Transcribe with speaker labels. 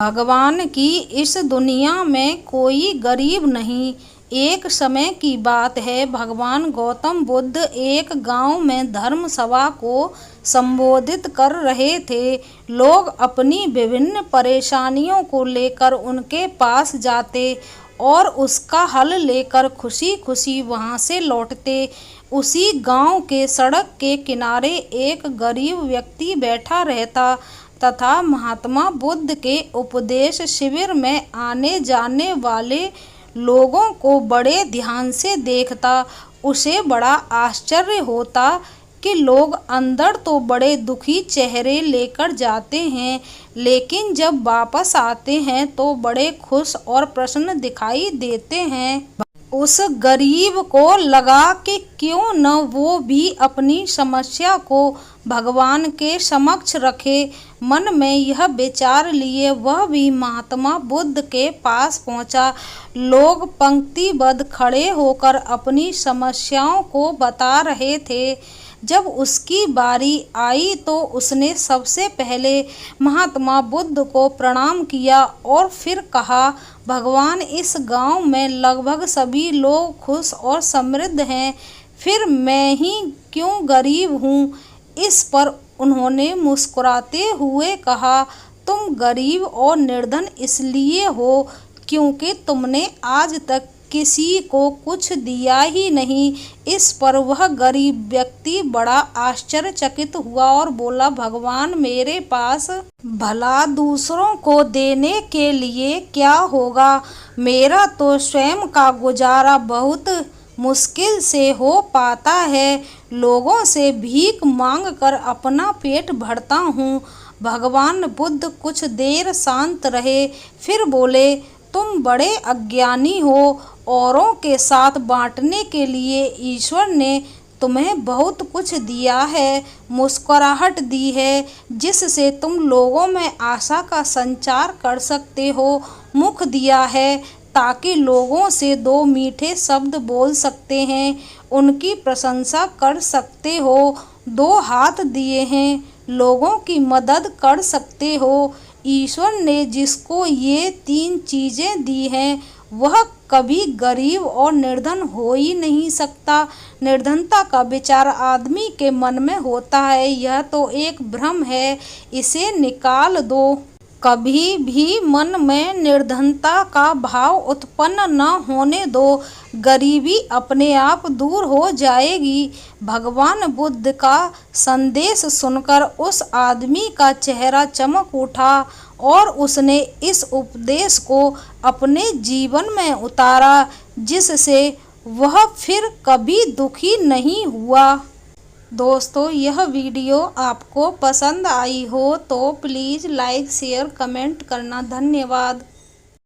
Speaker 1: भगवान की इस दुनिया में कोई गरीब नहीं। एक समय की बात है, भगवान गौतम बुद्ध एक गांव में धर्म सभा को संबोधित कर रहे थे। लोग अपनी विभिन्न परेशानियों को लेकर उनके पास जाते और उसका हल लेकर खुशी खुशी वहां से लौटते। उसी गांव के सड़क के किनारे एक गरीब व्यक्ति बैठा रहता तथा महात्मा बुद्ध के उपदेश शिविर में आने जाने वाले लोगों को बड़े ध्यान से देखता। उसे बड़ा आश्चर्य होता कि लोग अंदर तो बड़े दुखी चेहरे लेकर जाते हैं, लेकिन जब वापस आते हैं तो बड़े खुश और प्रसन्न दिखाई देते हैं। उस गरीब को लगा कि क्यों न वो भी अपनी समस्या को भगवान के समक्ष रखे। मन में यह विचार लिए वह भी महात्मा बुद्ध के पास पहुंचा। लोग पंक्तिबद्ध खड़े होकर अपनी समस्याओं को बता रहे थे। जब उसकी बारी आई तो उसने सबसे पहले महात्मा बुद्ध को प्रणाम किया और फिर कहा, भगवान, इस गांव में लगभग सभी लोग खुश और समृद्ध हैं, फिर मैं ही क्यों गरीब हूँ। इस पर उन्होंने मुस्कुराते हुए कहा, तुम गरीब और निर्धन इसलिए हो क्योंकि तुमने आज तक किसी को कुछ दिया ही नहीं। इस पर वह गरीब व्यक्ति बड़ा आश्चर्यचकित हुआ और बोला, भगवान, मेरे पास भला दूसरों को देने के लिए क्या होगा। मेरा तो स्वयं का गुजारा बहुत मुश्किल से हो पाता है। लोगों से भीख मांग कर अपना पेट भरता हूँ। भगवान बुद्ध कुछ देर शांत रहे, फिर बोले, तुम बड़े अज्ञानी हो। औरों के साथ बांटने के लिए ईश्वर ने तुम्हें बहुत कुछ दिया है, मुस्कुराहट दी है जिससे तुम लोगों में आशा का संचार कर सकते हो, मुख दिया है ताकि लोगों से दो मीठे शब्द बोल सकते हैं, उनकी प्रशंसा कर सकते हो, दो हाथ दिए हैं, लोगों की मदद कर सकते हो। ईश्वर ने जिसको ये तीन चीज़ें दी हैं वह कभी गरीब और निर्धन हो ही नहीं सकता। निर्धनता का विचार आदमी के मन में होता है, यह तो एक भ्रम है, इसे निकाल दो। कभी भी मन में निर्धनता का भाव उत्पन्न न होने दो, गरीबी अपने आप दूर हो जाएगी। भगवान बुद्ध का संदेश सुनकर उस आदमी का चेहरा चमक उठा और उसने इस उपदेश को अपने जीवन में उतारा, जिससे वह फिर कभी दुखी नहीं हुआ। दोस्तों, यह वीडियो आपको पसंद आई हो तो प्लीज़ लाइक, शेयर, कमेंट करना। धन्यवाद।